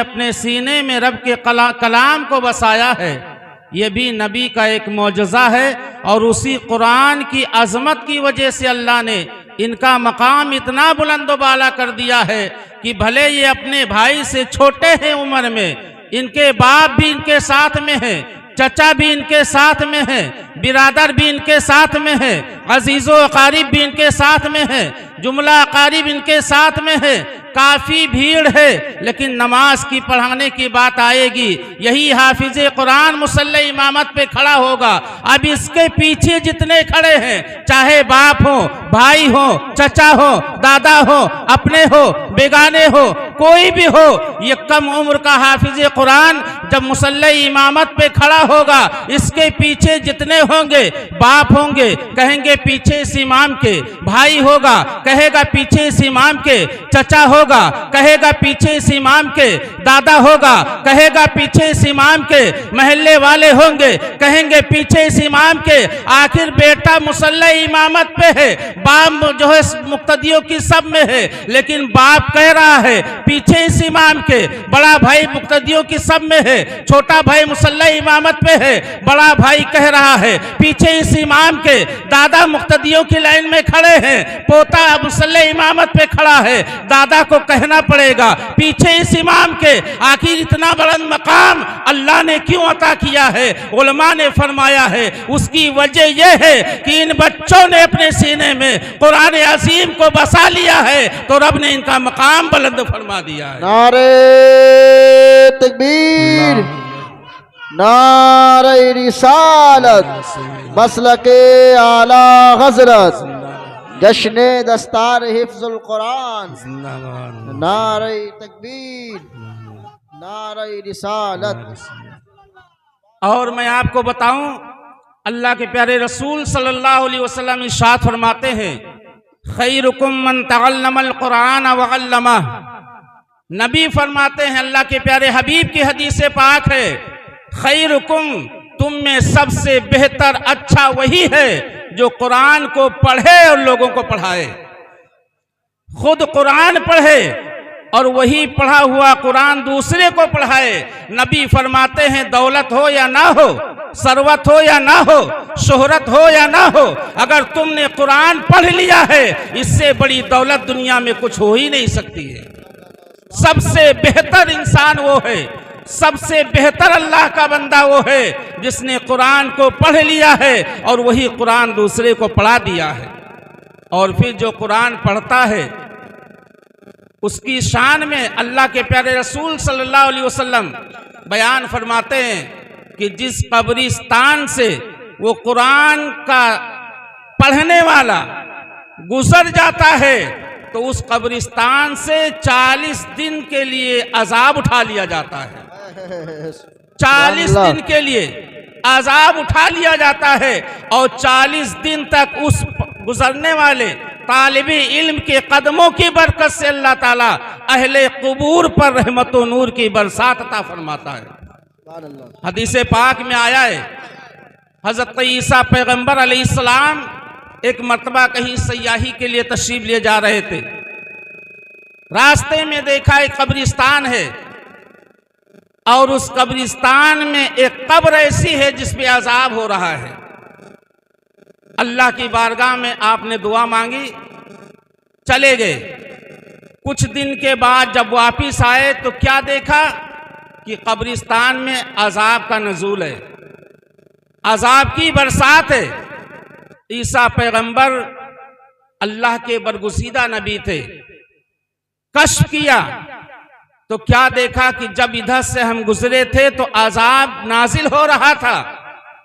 अपने सीने में रब के कलाम को बसाया है, ये भी नबी का एक मौजज़ा है। और उसी कुरान की अज़मत की वजह से अल्लाह ने इनका मकाम इतना बुलंद बाला कर दिया है कि भले ये अपने भाई से छोटे हैं उम्र में, इनके बाप भी इनके साथ में है, चचा भी इनके साथ में है, बिरादर भी इनके साथ में है, अजीज़ो अकारिब भी इनके साथ में है, जुमला अकारिब इनके साथ में है, काफ़ी भीड़ है। लेकिन नमाज की पढ़ाने की बात आएगी, यही हाफिज़े कुरान मुसल्ले इमामत पे खड़ा होगा। अब इसके पीछे जितने खड़े हैं, चाहे बाप हो, भाई हो, चचा हो, दादा हो, अपने हो, बेगाने हो, कोई भी हो, ये कम उम्र का हाफिज़े कुरान जब मुसल्ले इमामत पे खड़ा होगा, इसके पीछे जितने होंगे, बाप होंगे कहेंगे पीछे इस इमाम के, भाई होगा कहेगा पीछे इस इमाम के, चचा होगा कहेगा पीछे इस इमाम के, दादा होगा कहेगा पीछे इस इमाम के, महल्ले वाले होंगे कहेंगे पीछे इस इमाम के। आखिर बेटा मुसल्ले इमामत पे है, बाप जो है मुक्तदियों की सब में है, लेकिन बाप कह रहा है पीछे इस इमाम के, बड़ा भाई मुक्तदियों की सब में है, छोटा भाई मुसल्ले इमामत पे है, बड़ा भाई कह रहा है पीछे इस इमाम के, दादा मुक्तदियों की लाइन में खड़े हैं, पोता मुसल्ले इमामत पे खड़ा है, दादा को कहना पड़ेगा पीछे इस इमाम के। आखिर इतना बुलंद मकाम अल्लाह ने क्यों अता किया है? उलमा ने फरमाया है उसकी वजह यह है कि इन बच्चों ने अपने सीने में कुरान अज़ीम को बसा लिया है, तो रब ने इनका मकाम बुलंद फरमा दिया है। नारे तकबीर, नारे रिसालत, मसलके आला हज़रत, जश्ने दस्तार हिफ्ज़ुल कुरान, नारे तकबीर, नारे रिसालत। और मैं आपको बताऊं, अल्लाह के प्यारे रसूल सल्लल्लाहु अलैहि वसल्लम इरशाद फरमाते हैं, खैरुकुम मन तअल्लमल कुरान व अल्लमह। नबी फरमाते हैं, अल्लाह के प्यारे हबीब की हदीस पाक है, खैरुकुम, तुम में सबसे बेहतर अच्छा वही है जो कुरान को पढ़े और लोगों को पढ़ाए। खुद कुरान पढ़े और वही पढ़ा हुआ कुरान दूसरे को पढ़ाए। नबी फरमाते हैं, दौलत हो या ना हो, सरवत हो या ना हो, शोहरत हो या ना हो, अगर तुमने कुरान पढ़ लिया है, इससे बड़ी दौलत दुनिया में कुछ हो ही नहीं सकती है। सबसे बेहतर इंसान वो है, सबसे बेहतर अल्लाह का बंदा वो है जिसने कुरान को पढ़ लिया है और वही कुरान दूसरे को पढ़ा दिया है। और फिर जो कुरान पढ़ता है उसकी शान में अल्लाह के प्यारे रसूल सल्लल्लाहु अलैहि वसल्लम बयान फरमाते हैं कि जिस कब्रिस्तान से वो कुरान का पढ़ने वाला गुजर जाता है, तो उस कब्रिस्तान से 40 दिन के लिए अजाब उठा लिया जाता है। 40 दिन के लिए अजाब उठा लिया जाता है और 40 दिन तक उस गुजरने वाले तालिबे इल्म के कदमों की बरकत से अल्लाह ताला अहले कुबूर पर रहमत व नूर की बरसात अता फरमाता है। हदीस पाक में आया है, हजरत ईसा पैगंबर अलैहिस्सलाम एक मर्तबा कहीं सयाही के लिए तशरीफ ले जा रहे थे। रास्ते में देखा एक कब्रिस्तान है और उस कब्रिस्तान में एक कब्र ऐसी है जिसपे अजाब हो रहा है। अल्लाह की बारगाह में आपने दुआ मांगी, चले गए। कुछ दिन के बाद जब वापिस आए तो क्या देखा कि कब्रिस्तान में अजाब का नज़ूल है, अजाब की बरसात है। ईसा पैगंबर अल्लाह के बरगुज़ीदा नबी थे। कश्फ किया तो क्या देखा कि जब इधर से हम गुजरे थे तो अजाब नाजिल हो रहा था,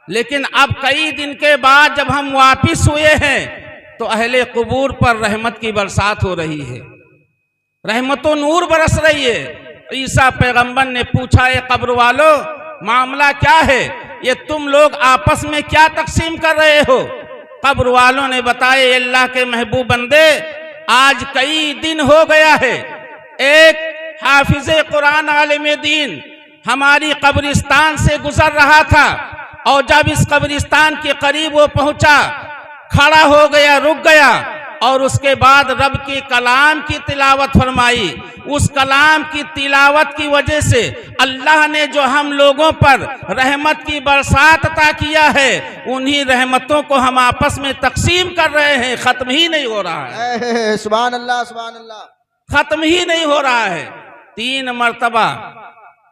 लेकिन अब कई दिन के बाद जब हम वापिस हुए हैं तो अहले कुबूर पर रहमत की बरसात हो रही है, रहमत व नूर बरस रही है। ईसा पैगंबर ने पूछा, ये कब्र वालों मामला क्या है, ये तुम लोग आपस में क्या तकसीम कर रहे हो? कब्र वालों ने बताया, अल्लाह के महबूब बंदे, आज कई दिन हो गया है, एक हाफिज़े कुरान आलिमे दीन हमारी कब्रिस्तान से गुजर रहा था और जब इस कब्रिस्तान के करीब वो पहुंचा, खड़ा हो गया, रुक गया और उसके बाद रब के कलाम की तिलावत फरमाई। उस कलाम की तिलावत की वजह से अल्लाह ने जो हम लोगों पर रहमत की बरसात अता किया है, उन्हीं रहमतों को हम आपस में तकसीम कर रहे हैं। खत्म ही नहीं हो रहा है, सुभान अल्लाह, सुभान अल्लाह, खत्म ही नहीं हो रहा है। 3 मरतबा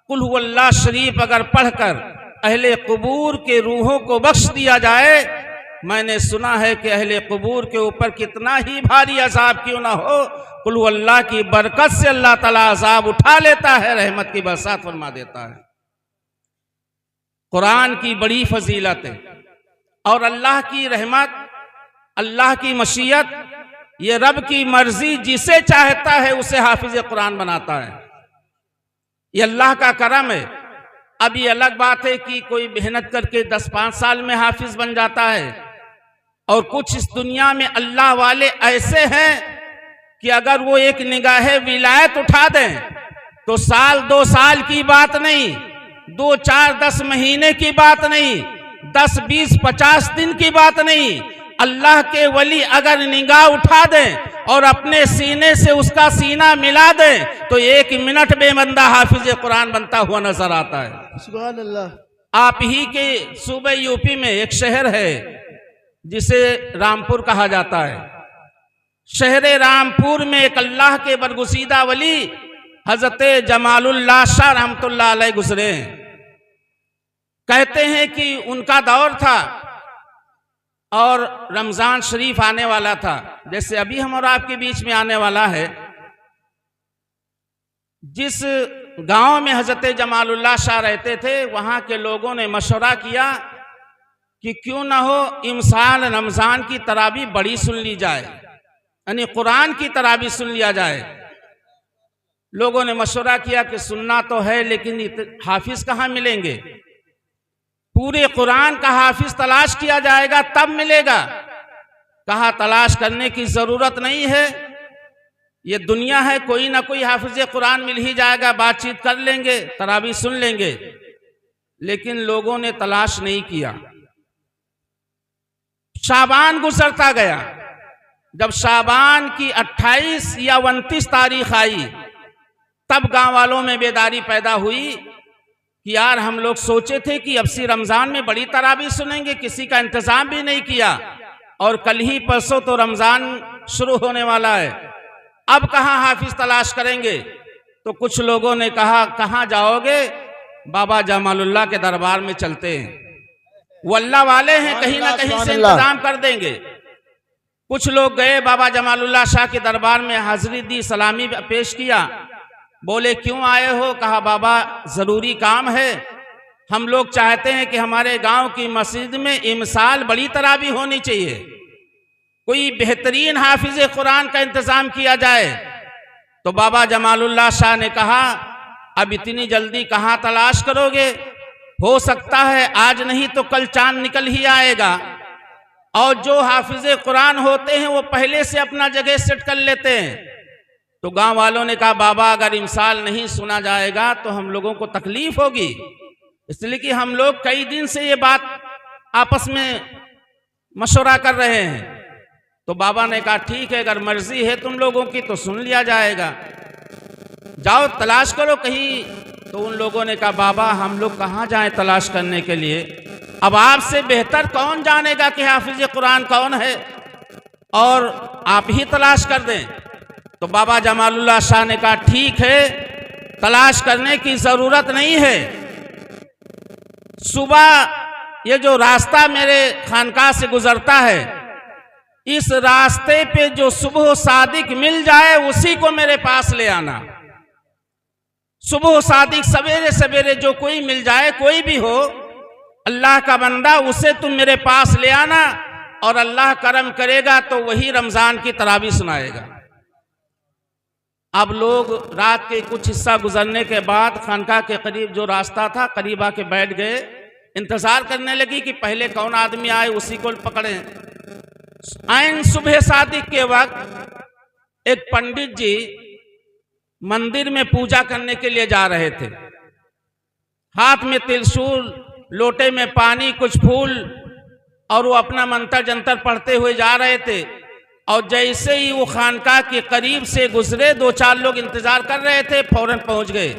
कुल हुवल्लाह शरीफ अगर पढ़कर अहले कुबूर के रूहों को बख्श दिया जाए, मैंने सुना है कि अहले कुबूर के ऊपर कितना ही भारी अजाब क्यों ना हो, कुल हुवल्लाह की बरकत से अल्लाह ताला अजाब उठा लेता है, रहमत की बरसात फरमा देता है। कुरान की बड़ी फजीलत है और अल्लाह की रहमत, अल्लाह की मशीयत, ये रब की मर्जी, जिसे चाहता है उसे हाफिज कुरान बनाता है। ये अल्लाह का करम है। अब ये अलग बात है कि कोई मेहनत करके 10-5 साल में हाफिज बन जाता है, और कुछ इस दुनिया में अल्लाह वाले ऐसे हैं कि अगर वो एक निगाहे विलायत उठा दें तो 1-2 साल की बात नहीं, 2-4-10 महीने की बात नहीं, 10-20-50 दिन की बात नहीं, अल्लाह के वली अगर निगाह उठा दें और अपने सीने से उसका सीना मिला दें तो 1 मिनट में बंदा हाफिज कुरान बनता हुआ नजर आता है। सुभान अल्लाह। आप ही के सूबे यूपी में एक शहर है जिसे रामपुर कहा जाता है। शहर रामपुर में एक अल्लाह के बरगुसीदा वली हजरत जमालुल्लाह शाह रहमतुल्लाह अलैह गुजरे। कहते हैं कि उनका दौर था और रमजान शरीफ आने वाला था, जैसे अभी हम और आपके बीच में आने वाला है। जिस गांव में हजरत जमालुल्लाह शाह रहते थे, वहां के लोगों ने मशवरा किया कि क्यों ना हो इमसाल रमजान की तरावी बड़ी सुन ली जाए, यानी कुरान की तरावी सुन लिया जाए। लोगों ने मशवरा किया कि सुनना तो है, लेकिन हाफिज कहाँ मिलेंगे, पूरे कुरान का हाफिज तलाश किया जाएगा तब मिलेगा। कहा तलाश करने की जरूरत नहीं है, ये दुनिया है, कोई ना कोई हाफिज कुरान मिल ही जाएगा, बातचीत कर लेंगे, तरावी सुन लेंगे। लेकिन लोगों ने तलाश नहीं किया। शाबान गुजरता गया। जब शाबान की 28 या 29 तारीख आई, तब गांव वालों में बेदारी पैदा हुई कि यार हम लोग सोचे थे कि अब सी रमजान में बड़ी तरावी सुनेंगे, किसी का इंतजाम भी नहीं किया, और कल ही परसों तो रमजान शुरू होने वाला है, अब कहाँ हाफिज तलाश करेंगे। तो कुछ लोगों ने कहा कहाँ जाओगे, बाबा जमालुल्लाह के दरबार में चलते हैं, वो अल्लाह वाले हैं, कहीं ना कहीं से इंतजाम कर देंगे। कुछ लोग गए बाबा जमालुल्लाह शाह के दरबार में, हाजिरी दी, सलामी पेश किया। बोले क्यों आए हो? कहा बाबा जरूरी काम है, हम लोग चाहते हैं कि हमारे गांव की मस्जिद में इमसाल बड़ी तरावी होनी चाहिए, कोई बेहतरीन हाफिज कुरान का इंतजाम किया जाए। तो बाबा जमालुल्लाह शाह ने कहा अब इतनी जल्दी कहाँ तलाश करोगे, हो सकता है आज नहीं तो कल चांद निकल ही आएगा, और जो हाफिज कुरान होते हैं वो पहले से अपना जगह सेट कर लेते हैं। तो गांव वालों ने कहा बाबा अगर इमसाल नहीं सुना जाएगा तो हम लोगों को तकलीफ होगी, इसलिए कि हम लोग कई दिन से ये बात आपस में मशवरा कर रहे हैं। तो बाबा ने कहा ठीक है, अगर मर्जी है तुम लोगों की तो सुन लिया जाएगा, जाओ तलाश करो कहीं। तो उन लोगों ने कहा बाबा हम लोग कहाँ जाएं तलाश करने के लिए, अब आपसे बेहतर कौन जानेगा कि हाफिज कुरान कौन है, और आप ही तलाश कर दें। तो बाबा जमालुल्लाह शाह ने कहा ठीक है, तलाश करने की जरूरत नहीं है। सुबह ये जो रास्ता मेरे खानकाह से गुजरता है, इस रास्ते पे जो सुबह सादिक मिल जाए उसी को मेरे पास ले आना। सुबह सादिक सवेरे सवेरे जो कोई मिल जाए, कोई भी हो, अल्लाह का बंदा, उसे तुम मेरे पास ले आना, और अल्लाह करम करेगा तो वही रमजान की तरावी सुनाएगा। अब लोग रात के कुछ हिस्सा गुजरने के बाद खानकाह के करीब जो रास्ता था, करीब आके बैठ गए, इंतजार करने लगी कि पहले कौन आदमी आए उसी को पकड़े। आइन सुबह सादिक के वक्त एक पंडित जी मंदिर में पूजा करने के लिए जा रहे थे, हाथ में त्रिशूल, लोटे में पानी, कुछ फूल, और वो अपना मंत्र जंतर पढ़ते हुए जा रहे थे। और जैसे ही वो खानका के करीब से गुजरे, 2-4 लोग इंतजार कर रहे थे, फौरन पहुंच गए।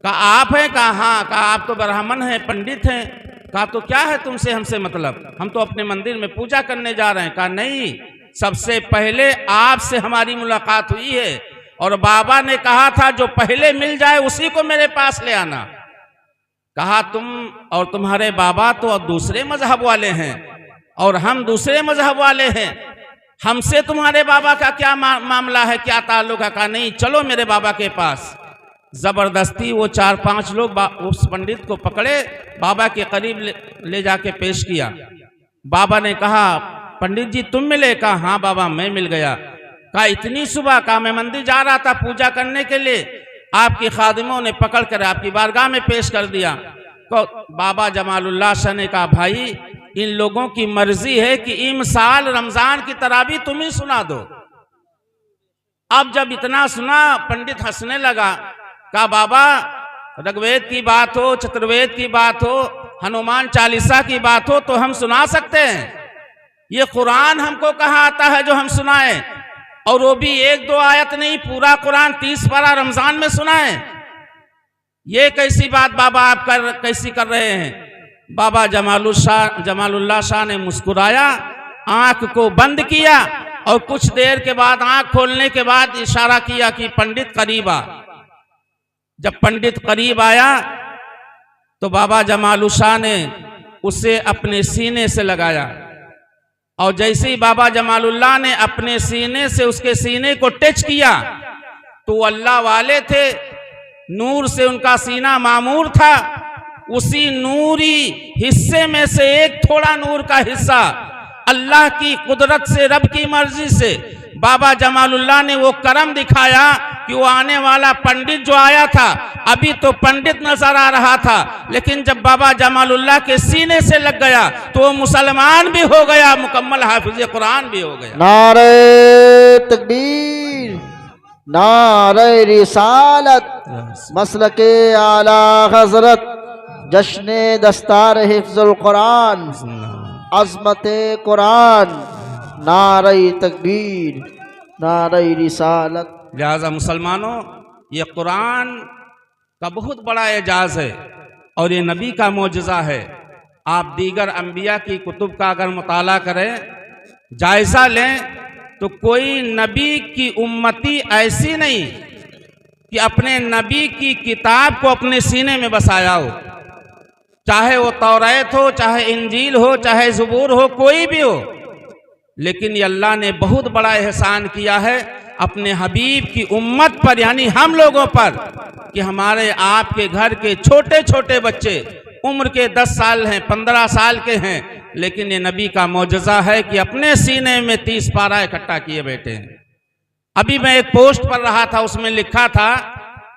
कहा आप हैं? कहा हाँ। कहा आप तो ब्राह्मण हैं, पंडित हैं। कहा तो क्या है तुमसे हमसे मतलब? हम तो अपने मंदिर में पूजा करने जा रहे हैं। कहा नहीं, सबसे पहले आपसे हमारी मुलाकात हुई है और बाबा ने कहा था जो पहले मिल जाए उसी को मेरे पास ले आना। कहा तुम और तुम्हारे बाबा तो दूसरे मजहब वाले हैं और हम दूसरे मजहब वाले हैं, हमसे तुम्हारे बाबा का क्या मामला है, क्या ताल्लुक है? कहा नहीं, चलो मेरे बाबा के पास। जबरदस्ती वो 4-5 लोग उस पंडित को पकड़े, बाबा के करीब ले जाके पेश किया। बाबा ने कहा पंडित जी तुम मिले? कहा हाँ बाबा मैं मिल गया। कहा इतनी सुबह? कहा मैं मंदिर जा रहा था पूजा करने के लिए, आपके खादिमों ने पकड़ कर आपकी बारगाह में पेश कर दिया। तो बाबा जमालुल्लाह शाह ने कहा भाई इन लोगों की मर्जी है कि इमसाल रमजान की तरावी तुम ही सुना दो। अब जब इतना सुना पंडित हंसने लगा। कहा बाबा ऋग्वेद की बात हो, चतुर्वेद की बात हो, हनुमान चालीसा की बात हो तो हम सुना सकते हैं, ये कुरान हमको कहाँ आता है जो हम सुनाएं? और वो भी 1-2 आयत नहीं, पूरा कुरान 30 पारा रमजान में सुनाएं। ये कैसी बात बाबा आप कैसी कर रहे हैं? बाबा जमालुल्लाह शाह ने मुस्कुराया, आंख को बंद किया और कुछ देर के बाद आंख खोलने के बाद इशारा किया कि पंडित करीब आ। जब पंडित करीब आया तो बाबा जमालुल्लाह शाह ने उसे अपने सीने से लगाया और जैसे ही बाबा जमालुल्लाह ने अपने सीने से उसके सीने को टच किया तो वो अल्लाह वाले थे, नूर से उनका सीना मामूर था। उसी नूरी हिस्से में से एक थोड़ा नूर का हिस्सा अल्लाह की कुदरत से, रब की मर्जी से बाबा जमालुल्लाह ने वो करम दिखाया कि वो आने वाला पंडित जो आया था, अभी तो पंडित नजर आ रहा था, लेकिन जब बाबा जमालुल्लाह के सीने से लग गया तो वो मुसलमान भी हो गया, मुकम्मल हाफिज कुरान भी हो गया। नारे तकबीर, नारे रिसालत, मसलके आला हजरत, जश्ने दस्तार हिफ्जुल कुरान, अज़मते कुरान, नारे तकबीर, नारे रिसालत। लिहाजा मुसलमानों, ये कुरान का बहुत बड़ा एजाज है और ये नबी का मोजज़ा है। आप दीगर अंबिया की कुतुब का अगर मुताला करें, जायज़ा लें, तो कोई नबी की उम्मती ऐसी नहीं कि अपने नबी की किताब को अपने सीने में बसाया हो, चाहे वो तौरात हो, चाहे इंजील हो, चाहे ज़बूर हो, कोई भी हो। लेकिन ये अल्लाह ने बहुत बड़ा एहसान किया है अपने हबीब की उम्मत पर, यानी हम लोगों पर, कि हमारे आपके घर के छोटे छोटे बच्चे उम्र के 10 साल हैं, 15 साल के हैं, लेकिन ये नबी का मोजज़ा है कि अपने सीने में 30 पारा इकट्ठा किए बैठे हैं। अभी मैं एक पोस्ट पढ़ रहा था, उसमें लिखा था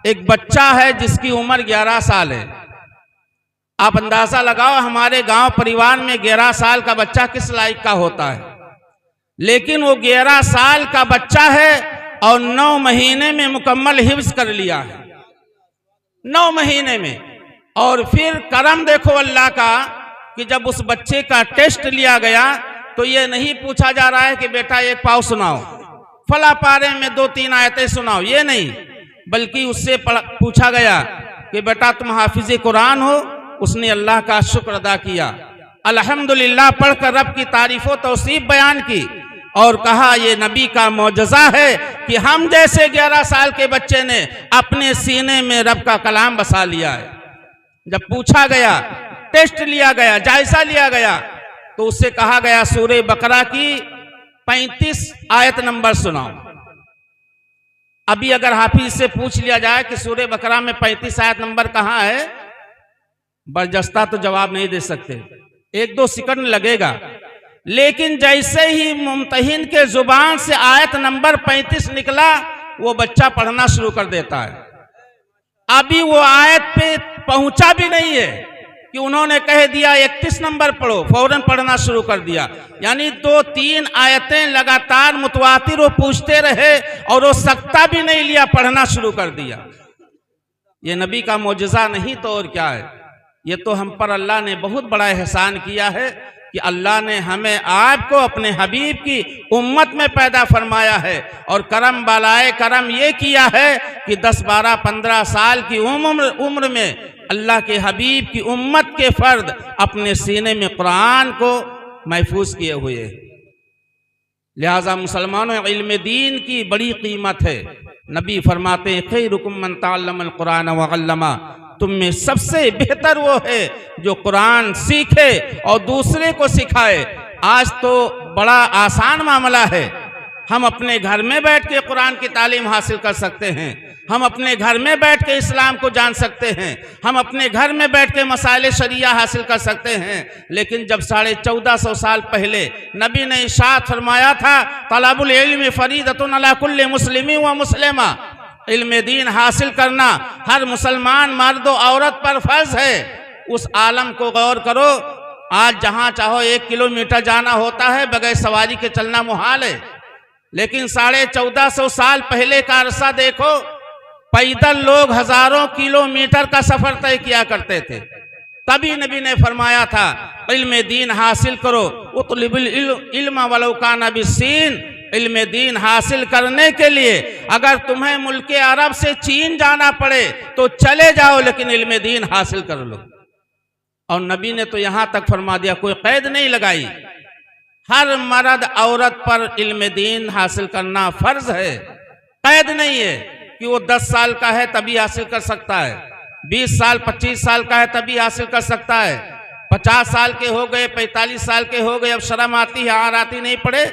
एक बच्चा है जिसकी उम्र 11 साल है। आप अंदाजा लगाओ हमारे गांव परिवार में 11 साल का बच्चा किस लायक का होता है, लेकिन वो 11 साल का बच्चा है और 9 महीने में मुकम्मल हिफ्ज कर लिया है, 9 महीने में। और फिर करम देखो अल्लाह का कि जब उस बच्चे का टेस्ट लिया गया तो ये नहीं पूछा जा रहा है कि बेटा एक पाव सुनाओ, फला पारे में 2-3 आयतें सुनाओ, ये नहीं, बल्कि उससे पूछा गया कि बेटा तुम हाफिज कुरान हो। उसने अल्लाह का शुक्र अदा किया, अल्हम्दुलिल्लाह पढ़कर रब की तारीफ व तौसीफ बयान की और कहा ये नबी का मोजज़ा है कि हम जैसे 11 साल के बच्चे ने अपने सीने में रब का कलाम बसा लिया है। जब पूछा गया, टेस्ट लिया गया, जायजा लिया गया, तो उससे कहा गया सूरह बकरा की 35 आयत नंबर सुनाओ। अभी अगर हाफिज से पूछ लिया जाए कि सूरह बकरा में 35 आयत नंबर कहाँ है, बरजस्ता तो जवाब नहीं दे सकते, 1-2 सेकंड लगेगा। लेकिन जैसे ही मुमतहिन के जुबान से आयत नंबर 35 निकला, वो बच्चा पढ़ना शुरू कर देता है। अभी वो आयत पे पहुंचा भी नहीं है कि उन्होंने कह दिया 31 नंबर पढ़ो, फौरन पढ़ना शुरू कर दिया। यानी 2-3 आयतें लगातार मुतवातिर वो पूछते रहे और वो सकता भी नहीं लिया, पढ़ना शुरू कर दिया। ये नबी का मोजज़ा नहीं तो और क्या है। ये तो हम पर अल्लाह ने बहुत बड़ा एहसान किया है कि अल्लाह ने हमें आपको अपने हबीब की उम्मत में पैदा फरमाया है और करम बालाए करम ये किया है कि 10, 12, 15 साल की उम्र में अल्लाह के हबीब की उम्मत के फर्द अपने सीने में कुरान को महफूज किए हुए हैं। लिहाजा मुसलमानों, इल्म दीन की बड़ी कीमत है। नबी फरमाते हैं खैरुकुम मन तअल्लमल कुरान व अल्लमा, तुम में सबसे बेहतर वो है जो कुरान सीखे और दूसरे को सिखाए। आज तो बड़ा आसान मामला है, हम अपने घर में बैठ के कुरान की तालीम हासिल कर सकते हैं, हम अपने घर में बैठ के इस्लाम को जान सकते हैं, हम अपने घर में बैठ के मसाइल शरिया हासिल कर सकते हैं। लेकिन जब 1450 साल पहले नबी ने इरशाद फरमाया था तलबुल इल्म फरीदतुन अला कुल्ली मुस्लिमी व मुस्लिमा, इल्म दीन हासिल करना हर मुसलमान मर्द और औरत पर फर्ज है। उस आलम को गौर करो, आज जहां चाहो 1 किलोमीटर जाना होता है, बगैर सवारी के चलना मुहाल है। लेकिन 1450 साल पहले का अरसा देखो, पैदल लोग हजारों किलोमीटर का सफर तय किया करते थे। तभी नबी ने फरमाया था इल्म दीन हासिल करो, उतलिबुल इल्म वलौ काना बिस्सीन, इल्म दीन हासिल करने के लिए अगर तुम्हें मुल्के अरब से चीन जाना पड़े तो चले जाओ, लेकिन इल्म दीन हासिल कर लो। और नबी ने तो यहां तक फरमा दिया, कोई कैद नहीं लगाई, हर मर्द औरत पर इल्म दीन हासिल करना फर्ज है। कैद नहीं है कि वो 10 साल का है तभी हासिल कर सकता है, 20 साल 25 साल का है तभी हासिल कर सकता है, 50 साल के हो गए, 45 साल के हो गए, अब शर्म आती है, आर आती नहीं पड़े।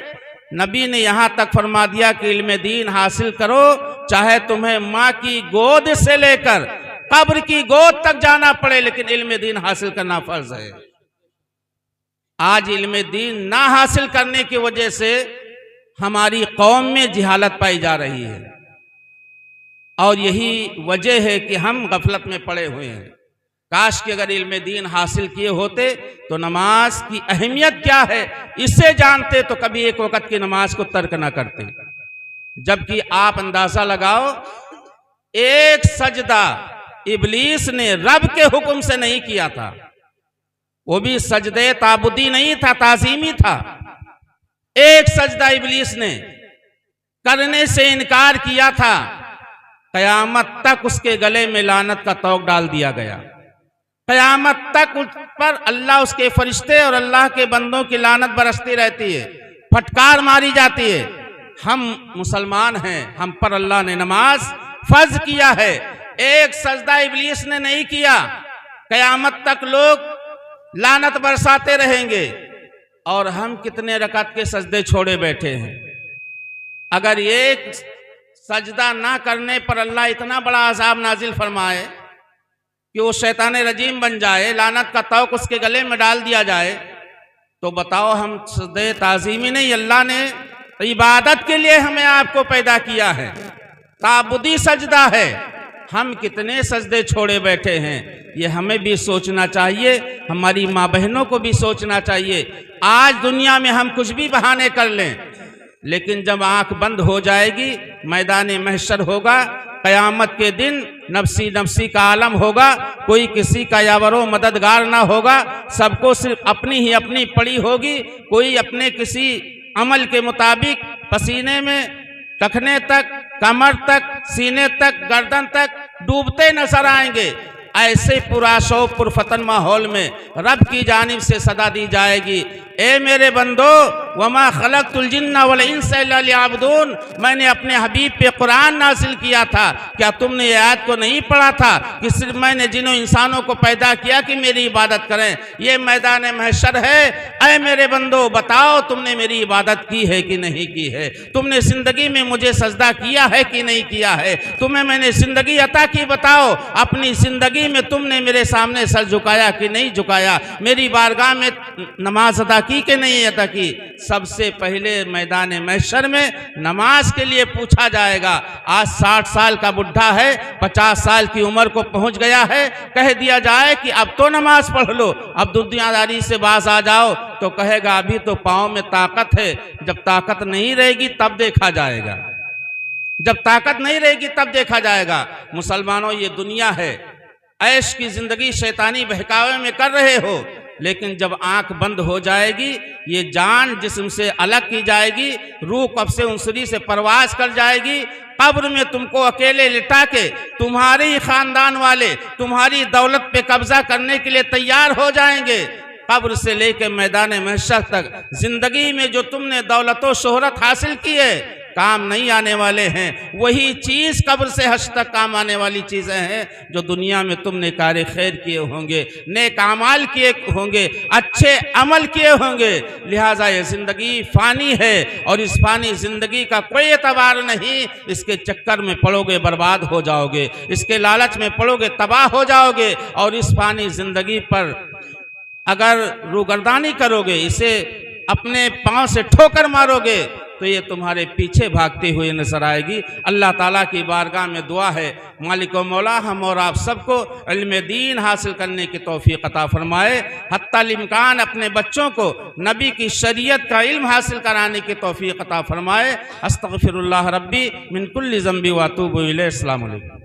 नबी ने यहां तक फरमा दिया कि इल्म दीन हासिल करो, चाहे तुम्हें माँ की गोद से लेकर कब्र की गोद तक जाना पड़े, लेकिन इल्म दीन हासिल करना फर्ज है। आज इल्म दीन ना हासिल करने की वजह से हमारी कौम में जिहालत पाई जा रही है और यही वजह है कि हम गफलत में पड़े हुए हैं। काश कि अगर इल्म दीन हासिल किए होते तो नमाज की अहमियत क्या है इससे जानते तो कभी एक वक्त की नमाज को तर्क ना करते। जबकि आप अंदाजा लगाओ, एक सजदा इब्लीस ने रब के हुक्म से नहीं किया था, वो भी सजदे ताबुदी नहीं था, ताजीमी था। एक सजदा इब्लीस ने करने से इनकार किया था, कयामत तक उसके गले में लानत का तोक डाल दिया गया। कयामत तक उस पर अल्लाह, उसके फरिश्ते और अल्लाह के बंदों की लानत बरसती रहती है, फटकार मारी जाती है। हम मुसलमान हैं, हम पर अल्लाह ने नमाज फर्ज किया है, एक सजदा इब्लीस ने नहीं किया। कयामत तक लोग लानत बरसाते रहेंगे और हम कितने रकात के सजदे छोड़े बैठे हैं। अगर एक सजदा ना करने पर अल्लाह इतना बड़ा अजाब नाजिल फरमाए कि वो शैतान रजीम बन जाए, लानत का तौक उसके गले में डाल दिया जाए, तो बताओ हम सजदे ताजीमी नहीं, अल्लाह ने इबादत के लिए हमें आपको पैदा किया है, ताबुदी सजदा है, हम कितने सजदे छोड़े बैठे हैं। ये हमें भी सोचना चाहिए, हमारी माँ बहनों को भी सोचना चाहिए। आज दुनिया में हम कुछ भी बहाने कर लें, लेकिन जब आंख बंद हो जाएगी, मैदान महशर होगा, कयामत के दिन नफ्सी नफ्सी का आलम होगा, कोई किसी का यावरो मददगार ना होगा, सबको सिर्फ अपनी ही अपनी पड़ी होगी। कोई अपने किसी अमल के मुताबिक पसीने में टखने तक, कमर तक, सीने तक, गर्दन तक डूबते नजर आएंगे। ऐसे पुराशो पुरफतन माहौल में रब की जानिब से सदा दी जाएगी, ए मेरे बंदो, वमा खलक़तुल जिन्ना वल इंसा इल्ला लियअबुदून, मैंने अपने हबीब पे कुरान नाजिल किया था, क्या तुमने ये आयत को नहीं पढ़ा था कि सिर्फ मैंने जिन्हों इंसानों को पैदा किया कि मेरी इबादत करें। ये मैदान महशर है, ऐ मेरे बंदो बताओ तुमने मेरी इबादत की है कि नहीं की है, तुमने जिंदगी में मुझे सजदा किया है कि नहीं किया है, तुम्हें मैंने जिंदगी अता की, बताओ अपनी जिंदगी में तुमने मेरे सामने सर झुकाया कि नहीं झुकाया, मेरी बारगाह में नमाज अदा की कि नहीं अदा की। सबसे पहले मैदान महशर में नमाज के लिए पूछा जाएगा। आज 60 साल का बुढ़ा है, 50 साल की उम्र को पहुंच गया है, कह दिया जाए कि अब तो नमाज पढ़ लो, अब दुनियादारी से बाज आ जाओ, तो कहेगा अभी तो पाँव में ताकत है, जब ताकत नहीं रहेगी तब देखा जाएगा, जब ताकत नहीं रहेगी तब देखा जाएगा। मुसलमानों, ये दुनिया है, ऐश की जिंदगी शैतानी बहकावे में कर रहे हो, लेकिन जब आंख बंद हो जाएगी, ये जान जिस्म से अलग की जाएगी, रूह कब्ज़े उंसरी से परवाज कर जाएगी, कब्र में तुमको अकेले लिटा के तुम्हारे ही खानदान वाले तुम्हारी दौलत पे कब्जा करने के लिए तैयार हो जाएंगे। कब्र से लेकर मैदान महशर तक जिंदगी में जो तुमने दौलत और शोहरत हासिल की है, काम नहीं आने वाले हैं। वही चीज़ कब्र से हश्र तक काम आने वाली चीज़ें हैं जो दुनिया में तुमने कार्य खैर किए होंगे, नेक अमाल किए होंगे, अच्छे अमल किए होंगे। लिहाजा ये ज़िंदगी फ़ानी है और इस फ़ानी ज़िंदगी का कोई एतबार नहीं। इसके चक्कर में पड़ोगे बर्बाद हो जाओगे, इसके लालच में पड़ोगे तबाह हो जाओगे। और इस फ़ानी ज़िंदगी पर अगर रूगर्दानी करोगे, इसे अपने पाँव से ठोकर मारोगे, तो ये तुम्हारे पीछे भागते हुए नजर आएगी। अल्लाह ताला की बारगाह में दुआ है, मालिक व मौला हम और आप सबको इल्म दीन हासिल करने की तौफीक अता फरमाए। हत्तल इम्कान अपने बच्चों को नबी की शरीयत का इल्म हासिल कराने की तौफीक अता फरमाए। अस्तगफिरुल्लाह रब्बी मिन कुल्ली ज़ंबी व अतूबु इलैह। अस्सलामु अलैकुम।